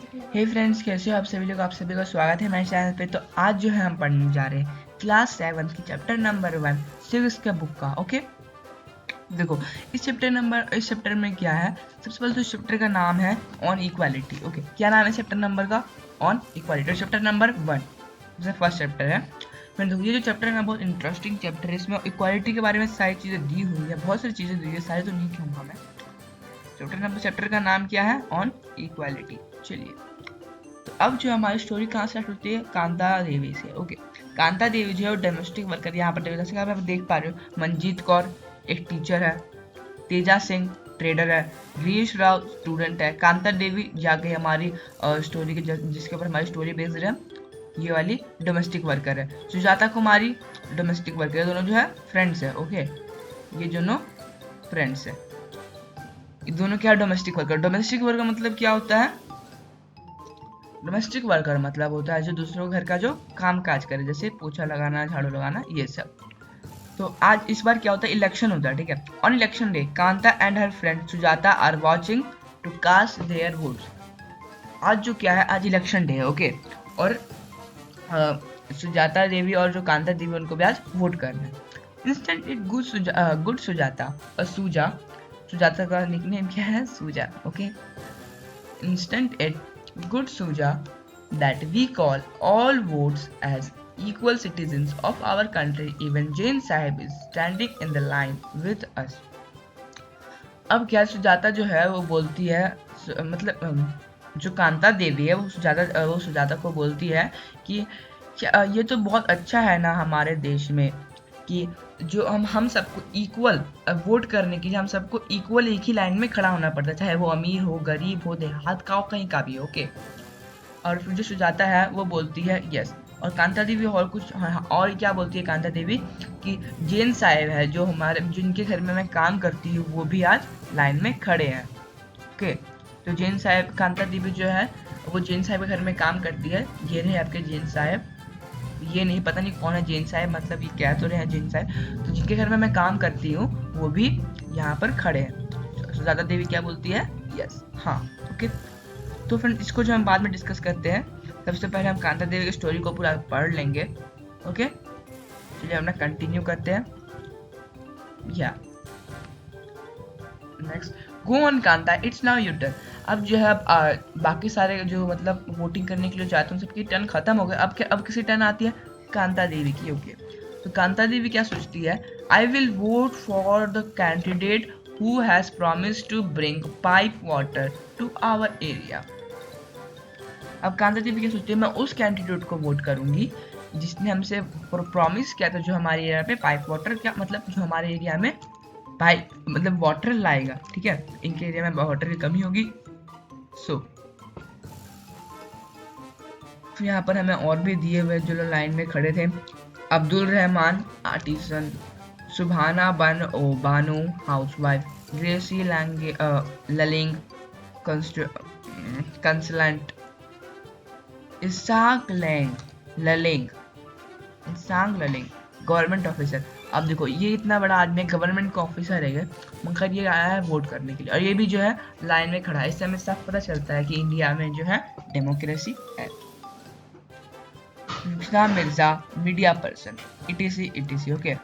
हे friends, कैसे हो आप सभी लोग। आप सभी का स्वागत है मेरे चैनल पे। तो आज जो है हम पढ़ने जा रहे हैं क्लास 7 की चैप्टर नंबर 1 सिविक्स के बुक का। ओके, देखो इस चैप्टर में क्या है। सबसे पहले तो इस चैप्टर का नाम है ऑन इक्वालिटी। ओके, क्या नाम है चैप्टर नंबर का? On equality. चैप्टर नंबर 1 जैसे फर्स्ट चैप्टर है। मैं देखो, ये जो चैप्टर है ना बहुत इंटरेस्टिंग चैप्टर है। इसमें इक्वालिटी के बारे में सारी चीज़ें दी हुई है, बहुत सारी चीज़ें दी हुई है, सारी तो नहीं कहूँगा मैं। चैप्टर का नाम क्या है? On equality. चलिए, तो अब जो हमारी स्टोरी कहाँ स्टार्ट होती है? कांता देवी से। ओके, कांता देवी जो है डोमेस्टिक वर्कर यहाँ पर जैसे आप देख पा रहे हो। मंजीत कौर एक टीचर है, तेजा सिंह ट्रेडर है, गिरीश राव स्टूडेंट है, कांता देवी जाके हमारी स्टोरी के जिसके ऊपर हमारी स्टोरी बेस्ड है, ये वाली डोमेस्टिक वर्कर है। सुजाता कुमारी डोमेस्टिक वर्कर है। दोनों जो है फ्रेंड्स है। ओके, ये दोनों फ्रेंड्स है। ये दोनों क्या? Domestic worker. डोमेस्टिक वर्कर मतलब क्या होता है? डोमेस्टिक वर्कर मतलब होता है जो दूसरों घर का जो काम काज करे, जैसे पोछा लगाना, झाड़ू लगाना, ये सब। तो आज इस बार क्या होता है? इलेक्शन होता है, ठीक है। On election day Kanta and her friend Sujata are watching to cast their votes. आज जो क्या है, आज इलेक्शन डे है। ओके, और सुजाता देवी और जो कांता देवी उनको भी आज वोट करना है। इंस्टेंट इट गुड सुजाता और सुजाता का निकनेम क्या है? सूजा। Okay, instant it good Suja that we call all votes as equal citizens of our country. Even Jain Sahib is standing in the line with us. अब क्या सुजाता जो है वो बोलती है, मतलब जो कांता देवी है वो सुजाता को बोलती है कि ये तो बहुत अच्छा है ना हमारे देश में कि जो हम सबको इक्वल वोट करने के लिए हम सबको इक्वल एक ही लाइन में खड़ा होना पड़ता है, चाहे वो अमीर हो, गरीब हो, देहात का हो, कहीं का भी। ओके, और फिर जो सुजाता है वो बोलती है यस। और कांता देवी और कुछ और क्या बोलती है कांता देवी कि जैन साहब है जो हमारे जिनके घर में मैं काम करती हूँ वो भी आज लाइन में खड़े हैं। ओके, तो जैन साहब, कांता देवी जो है वो जैन साहब के घर में काम करती है। ये रहे आपके जैन साहब। ये नहीं, पता नहीं कौन है जैन साहब, मतलब ये कह तो रहे हैं जैन साहब। तो जिनके घर में मैं काम करती हूँ वो भी यहाँ पर खड़े हैं। सुजाता देवी क्या बोलती है? यस, हाँ। ओके, तो फ्रेंड इसको जो हम बाद में डिस्कस करते हैं, सबसे पहले हम कांता देवी की स्टोरी को पूरा पढ़ लेंगे। ओके, चलिए हम कंटिन्यू करते हैं। या next, go on Kanta, it's now your turn. अब जो है बाकी सारे जो मतलब वोटिंग करने के लिए जाते हैं सबकी टर्न खत्म हो गए। अब किसी टर्न आती है? कांता देवी की। ओके, तो कांता देवी क्या सोचती है? I will vote for the candidate who has promised to bring pipe water to our area. अब कांता देवी क्या सोचती है? मैं उस कैंडिडेट को वोट करूंगी जिसने हमसे प्रॉमिस किया था, जो हमारे एरिया पे पाइप वाटर, क्या मतलब जो हमारे एरिया में पाइप मतलब वाटर लाएगा। ठीक है, इनके एरिया में वाटर की कमी होगी। सो फिर यहाँ पर हमें और भी दिए हुए जो लोग लाइन में खड़े थे। Abdul Rahman artisan, Subhana Bano housewife, Gracy Laling consultant, Isaac Laling government officer. अब देखो, ये इतना बड़ा आदमी गवर्नमेंट का ऑफिसर है मगर ये आया है वोट करने के लिए, और ये भी जो है लाइन में खड़ा है। इससे हमें साफ पता चलता है कि इंडिया में जो है डेमोक्रेसी है। Mirza media person, etc.. Okay,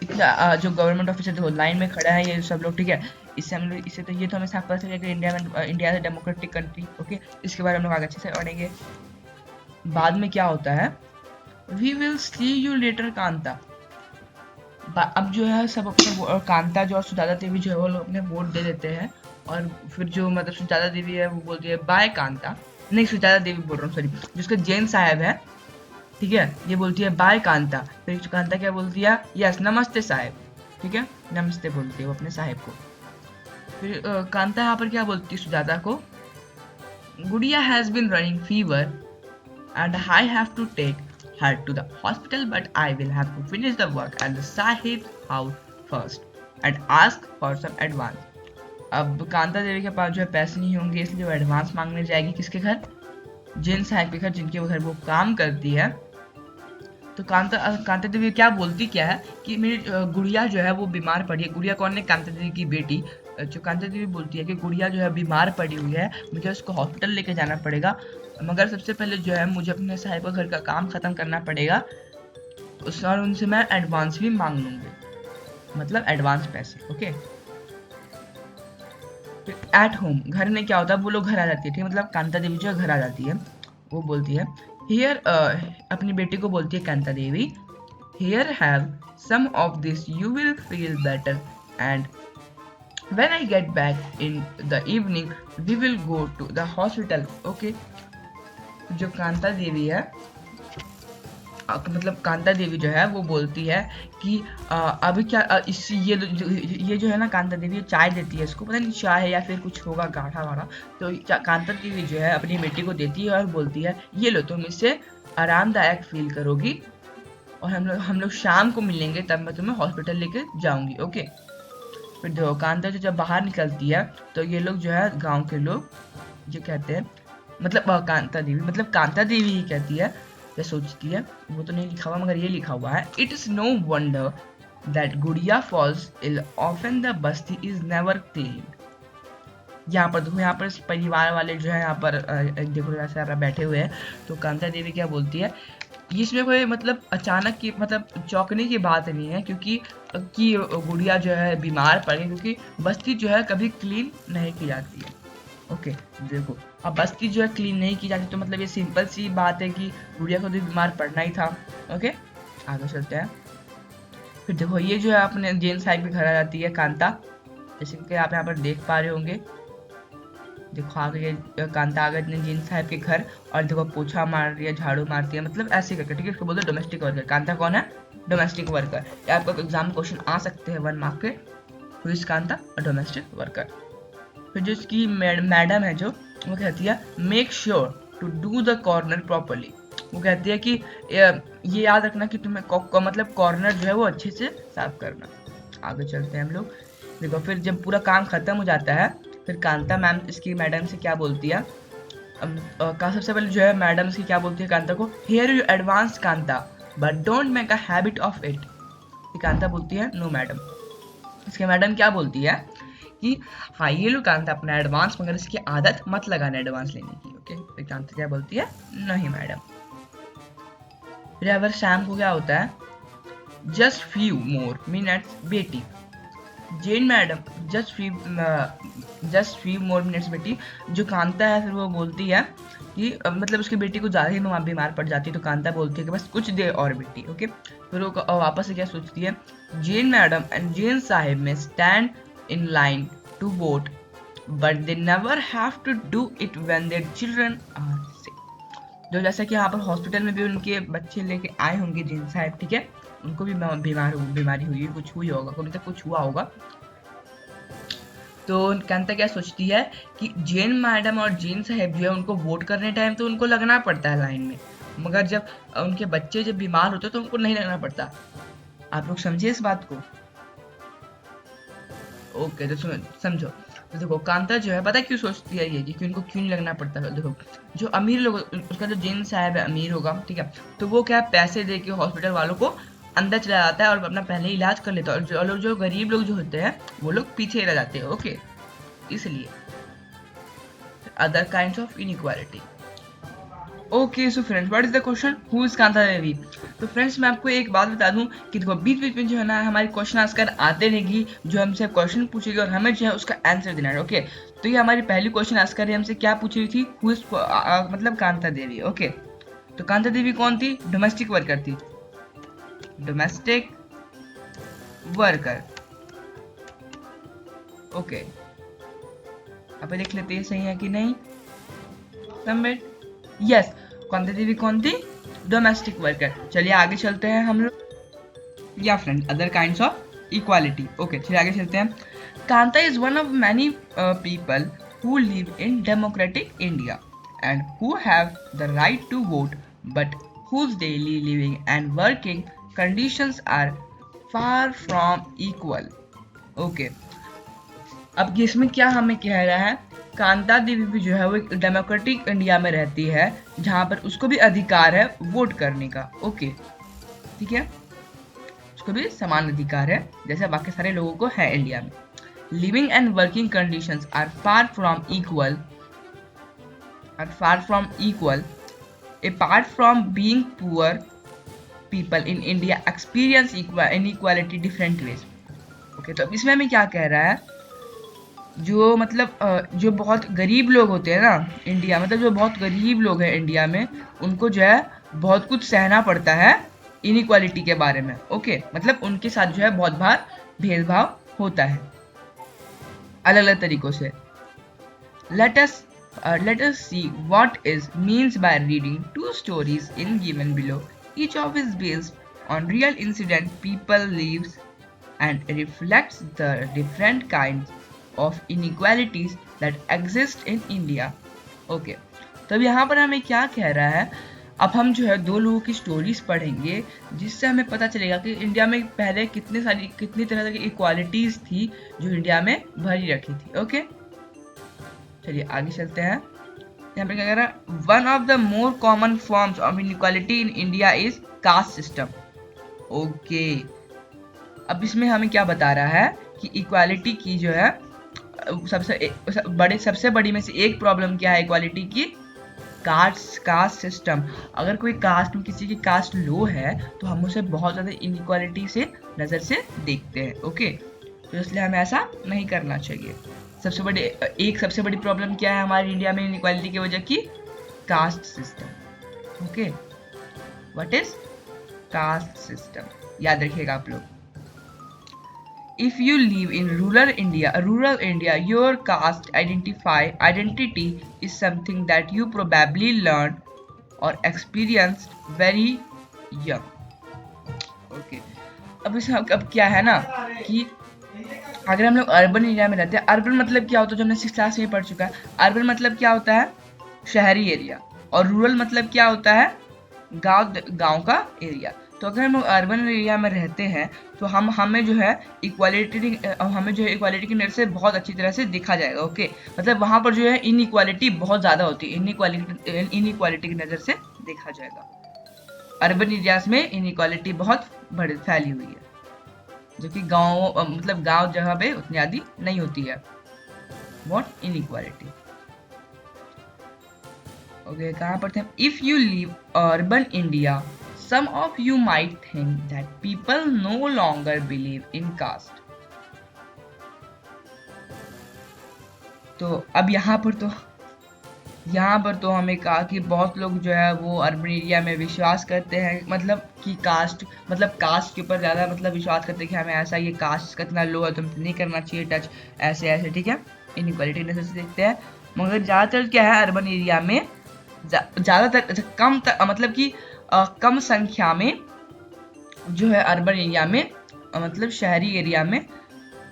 इतना जो गवर्नमेंट ऑफिसर देखो लाइन में खड़ा है, ये सब लोग, ठीक है। इससे तो ये तो हमें साफ पता चलेगा कि इंडिया है डेमोक्रेटिक कंट्री। ओके, इसके बारे में हम लोग आगे अच्छे से पढ़ेंगे। बाद में क्या होता है? We will see you later Kanta. अब जो है सब अपने कांता जो और सुजाता देवी जो है वो लोग अपने वोट दे देते हैं। और फिर जो मतलब सुजाता देवी है वो बोलती है बाय कांता, नहीं सुजाता देवी बोल रहा हूँ, सॉरी, जिसका जैन साहब है, ठीक है, ये बोलती है बाय कांता। फिर कांता क्या बोलती है? यस, नमस्ते साहब। ठीक है, नमस्ते बोलती है वो अपने साहब को। फिर कांता यहाँ पर क्या बोलती है सुजाता को? Gudiya has been running fever and I have to take her to the hospital, but I will have to finish the work at the Sahib's house first and ask for some advance. अब कांता देवी के पास जो है पैसे नहीं होंगे, इसलिए वो advance मांगने जाएगी किसके घर? जैन साहब के घर, जिनके घर वो काम करती है। तो कांता देवी क्या बोलती क्या है कि मेरी गुड़िया जो है वो बीमार पड़ी है। गुड़िया कौन है? कांता देवी की बेटी। जो कांता देवी बोलती है कि गुड़िया जो है बीमार पड़ी हुई है, मुझे उसको हॉस्पिटल लेके जाना पड़ेगा, मगर सबसे पहले जो है मुझे अपने साहिब का घर का काम खत्म करना पड़ेगा, और उनसे मैं एडवांस भी मांग लूंगी, मतलब एडवांस पैसे। ओके, एट होम, घर में क्या होता है, वो लोग घर आ जाती है, ठीक है, मतलब कांता देवी जो है घर आ जाती है, वो बोलती है हियर, अपनी बेटी को बोलती है Kanta Devi, here have some of this, you will feel better, and when I get back in the evening we will go to the hospital। okay, जो कांता देवी है, मतलब कांता देवी जो है वो बोलती है कि अभी क्या, इस ये जो है ना, कांता देवी चाय देती है इसको, पता नहीं चाय है या फिर कुछ होगा गाढ़ा वाढ़ा, तो कांता देवी जो है अपनी बेटी को देती है और बोलती है ये लो, तुम इससे आरामदायक फील करोगी, और हम लोग शाम को मिलेंगे, तब मैं तुम्हें हॉस्पिटल लेके जाऊंगी। ओके, फिर देखो कांता जो जब बाहर निकलती है तो ये लोग जो है गांव के लोग जो कहते हैं, मतलब कांता देवी ही कहती है या सोचती है, वो तो नहीं लिखा हुआ मगर ये लिखा हुआ है, it is no wonder that Gudiya falls ill often the basti is never clean. यहाँ पर देखो, यहाँ पर परिवार वाले जो है यहाँ पर देखो ऐसे बैठे हुए हैं, तो कांता देवी क्या बोलती है, इसमें कोई मतलब अचानक की मतलब चौंकने की बात नहीं है, क्योंकि गुड़िया जो है बीमार पड़ गई, क्योंकि बस्ती जो है कभी क्लीन नहीं की जाती है। ओके, देखो अब बस्ती जो है क्लीन नहीं की जाती, तो मतलब ये सिंपल सी बात है कि गुड़िया को तो बीमार पड़ना ही था। ओके, आगे चलते हैं। फिर देखो ये जो है अपने जैन साहिब के घर आ जाती है कांता, जैसे कि आप यहाँ पर देख पा रहे होंगे, देखो आ गई कांता आ गई जीन साहब के घर, और देखो पोछा मार रही है, झाड़ू मारती है, मतलब ऐसे करके, ठीक है, इसको बोलते हैं डोमेस्टिक वर्कर। कांता कौन है? Domestic worker. ये आपका एग्जाम क्वेश्चन आ सकते हैं 1 मार्क के, who is Kanta? Domestic worker. फिर जो इसकी मैडम है जो, वो कहती है make sure to do the corner properly. वो कहती है कि ये याद रखना कि तुम्हें मतलब कॉर्नर जो है वो अच्छे से साफ करना। आगे चलते हैं हम लोग। देखो फिर जब पूरा काम खत्म हो जाता है, फिर कांता मैम इसकी मैडम से क्या बोलती है, सबसे पहले जो है मैडम से क्या बोलती है कांता को, here you advance Kanta but don't make a habit of it. Kanta बोलती है नो मैडम। इसके मैडम क्या बोलती है कि हाँ ये लो कांता अपना एडवांस, मगर इसकी आदत मत लगाना एडवांस लेने की। ओके, फिर कांता क्या बोलती है, नहीं मैडम। फिर अगर शाम को क्या होता है, जस्ट फ्यू मोर मिनट्स बेटी, Jane madam just few more minutes बेटी। जो कांता है फिर वो बोलती है कि मतलब उसकी बेटी को ज़्यादा ही बीमार पड़ जाती है, तो कांता बोलती है कि बस कुछ देर और बेटी। ओके, फिर वो वापस से क्या सोचती है, Jane madam and Jane sahib may stand in line to vote but they never have to do it when their children are sick. जो जैसा कि यहाँ पर हॉस्पिटल में भी उनके बच्चे लेके आए होंगे जेन साहिब, ठीक है, उनको भी बीमारी हुई, कुछ हुई होगा, उन्हें तक कुछ हुआ होगा। तो कांता क्या सोचती है कि जेन मैडम और जेन साहब जो है उनको वोट करने टाइम तो उनको लगना पड़ता है लाइन में, मगर जब उनके बच्चे जब बीमार होते तो उनको नहीं लगना पड़ता। आप लोग समझिए इस बात को। ओके, तो समझो। तो देखो कांता जो है पता है क्यों सोचती है ये कि उनको क्यों नहीं लगना पड़ता है। देखो जो अमीर लोग, उसका जो जेन साहब है अमीर होगा, ठीक है, तो वो क्या पैसे दे के हॉस्पिटल वालों को अंदर चला जाता है और अपना पहले इलाज कर लेता है, और जो गरीब लोग जो होते हैं वो लोग पीछे रह जाते हैं। ओके, इसलिए other kinds of inequality. Okay, so friends, what is the question, who is Kanta Devi? तो फ्रेंड्स मैं आपको एक बात बता दूं कि देखो बीच बीच में जो है ना हमारी क्वेश्चन आंसर आते रहेगी, जो हमसे क्वेश्चन पूछेगी और हमें जो है उसका आंसर देना है। ओके, तो ये हमारी पहली क्वेश्चन आंसर है, हमसे क्या पूछी हुई थी, हु इज मतलब कांता देवी। ओके, तो कांता देवी कौन थी? डोमेस्टिक वर्कर थी, डोमेस्टिक वर्कर। ओके, अब देख लेते हैं सही है कि नहीं। सबमिट। यस, कांता देवी कौन थी? Domestic worker. चलिए आगे चलते हैं हम लोग। या friend, other kinds of equality. Okay, चलिए आगे चलते हैं। Kanta is one of many people who live in democratic India and who have the right to vote, but whose daily living and working conditions are far from equal. Okay, अब इसमें क्या हमें कह रहा है, कांता देवी भी जो है वो एक डेमोक्रेटिक इंडिया में रहती है जहां पर उसको भी अधिकार है वोट करने का। ओके, ठीक है, उसको भी समान अधिकार है जैसे बाकी सारे लोगों को है इंडिया में। living and working conditions are far from equal, apart from being poor, people in India experience inequality different ways. Okay तो इसमें हमें क्या कह रहा है, जो मतलब जो बहुत गरीब लोग होते हैं ना इंडिया, मतलब जो बहुत गरीब लोग हैं इंडिया में, उनको जो है बहुत कुछ सहना पड़ता है इनइक्वालिटी के बारे में. ओके मतलब उनके साथ जो है बहुत बार भेदभाव होता है अलग अलग तरीकों से. Let us see what is means by reading two stories in given below. Each of is based on real incident people lives and reflects the different kinds of inequalities that exist in India. Okay, तो यहाँ पर हमें क्या कह रहा है, अब हम जो है दो लोगों की स्टोरीज पढ़ेंगे जिससे हमें पता चलेगा कि इंडिया में पहले कितनी तरह की इक्वालिटीज थी जो इंडिया में भरी रखी थी. ओके चलिए आगे चलते हैं. यहाँ पे क्या कह रहा है, one of the more common forms of inequality in India is caste system. Okay अब इसमें हमें क्या बता रहा है कि इक्वालिटी की जो है सबसे बड़ी में से एक प्रॉब्लम क्या है इक्वालिटी की, कास्ट सिस्टम. अगर कोई कास्ट में किसी की कास्ट लो है तो हम उसे बहुत ज़्यादा इनइक्वालिटी से नज़र से देखते हैं. ओके तो इसलिए हमें ऐसा नहीं करना चाहिए. सबसे बड़ी प्रॉब्लम क्या है हमारी इंडिया में इनइक्वालिटी की वजह की, caste system. Okay what is caste system, याद रखिएगा आप लोग. If you live in rural India, your caste identity is something that you probably learned or experienced very young. Okay. अब क्या है ना कि अगर हम लोग अर्बन एरिया में रहते हैं, अर्बन मतलब क्या होता है जो हमने 6th क्लास में पढ़ चुका है. अर्बन मतलब क्या होता है, शहरी एरिया, और रूरल मतलब क्या होता है, गांव का एरिया. तो अगर हम लोग अर्बन एरिया में रहते हैं तो हमें जो है इक्वालिटी की नज़र से बहुत अच्छी तरह से देखा जाएगा. ओके मतलब वहाँ पर जो है इनइक्वालिटी बहुत ज़्यादा होती है, इनइक्वालिटी की नज़र से देखा जाएगा. अर्बन एरियाज में इनइक्वालिटी बहुत फैली हुई है, जो कि गांव जगह पे उतनी आदि नहीं होती है. What inequality. ओके कहाँ पर थे, if you live urban India, some of you might think that people no longer believe in caste. तो अब यहाँ पर तो हमें कहा कि बहुत लोग जो है वो अर्बन एरिया में विश्वास करते हैं, मतलब कि कास्ट के ऊपर ज़्यादा विश्वास करते हैं कि हमें ऐसा, ये कास्ट कितना लो है तो नहीं करना चाहिए टच, ऐसे ठीक है, इनइक्वालिटी नजर से देखते हैं. मगर ज़्यादातर क्या है अर्बन एरिया में ज़्यादातर कम संख्या में जो है अर्बन एरिया में शहरी एरिया में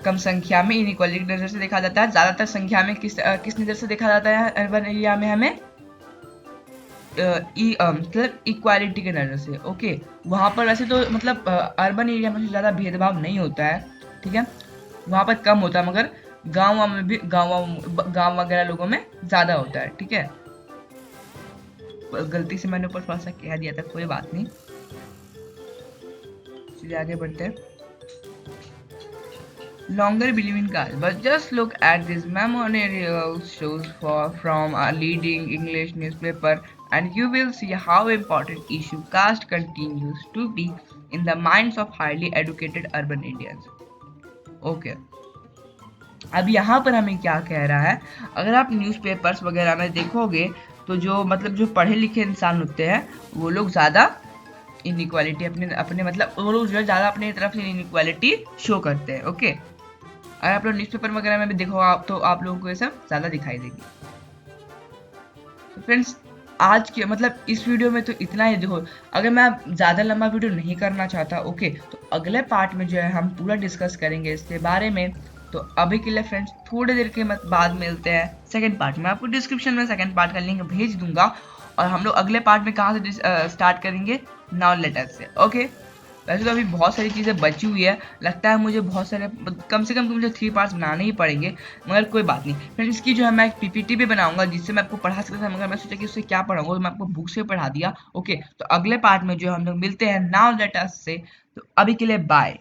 कम संख्या में इनइक्वालिटी की नज़र से देखा जाता है. ज़्यादातर संख्या में किस नज़र से देखा जाता है अर्बन एरिया में हमें, इक्वालिटी की नज़र से. ओके वहाँ पर वैसे तो अर्बन एरिया में ज़्यादा भेदभाव नहीं होता है, ठीक है, वहाँ पर कम होता है, मगर गाँव में भी गाँव वगैरह लोगों में ज़्यादा होता है. ठीक है गलती से मैंने ऊपर थोड़ा सा कह दिया था, कोई बात नहीं. चलिए आगे बढ़ते हैं. Longer believe in caste, but just look at this memorial shows from a leading English newspaper and you will see how important issue caste continues to be in the minds of highly educated urban Indians. Okay. अब यहाँ पर हमें क्या कह रहा है, अगर आप न्यूज़पेपर्स वगैरह में देखोगे तो जो पढ़े लिखे इंसान होते हैं वो लोग ज़्यादा इनइक्वालिटी अपने वो लोग जो है ज़्यादा अपने तरफ से इनइक्वालिटी शो करते हैं. ओके अगर आप लोग न्यूज़पेपर वगैरह में भी देखो तो आप लोगों को ये सब ज़्यादा दिखाई देगी. तो फ्रेंड्स आज के इस वीडियो में तो इतना ही. देखो अगर मैं ज़्यादा लंबा वीडियो नहीं करना चाहता, ओके, तो अगले पार्ट में जो है हम पूरा डिस्कस करेंगे इसके बारे में. तो अभी के लिए फ्रेंड्स थोड़ी देर के बाद मिलते हैं सेकंड पार्ट में. आपको डिस्क्रिप्शन में सेकंड पार्ट का लिंक भेज दूंगा और हम लोग अगले पार्ट में कहाँ से स्टार्ट करेंगे, नाउ लेटर से. ओके वैसे तो अभी बहुत सारी चीज़ें बची हुई है, लगता है मुझे बहुत सारे कम से कम मुझे 3 पार्ट्स बनाने ही पड़ेंगे, मगर कोई बात नहीं फ्रेंड्स. इसकी जो है मैं एक पीपीटी भी बनाऊंगा जिससे मैं आपको पढ़ा सकता था, मगर मैं सोचा कि उससे क्या पढ़ाऊंगा, तो मैं आपको बुक से पढ़ा दिया. ओके तो अगले पार्ट में जो हम लोग मिलते हैं नाउ लेटर से. तो अभी के लिए बाय.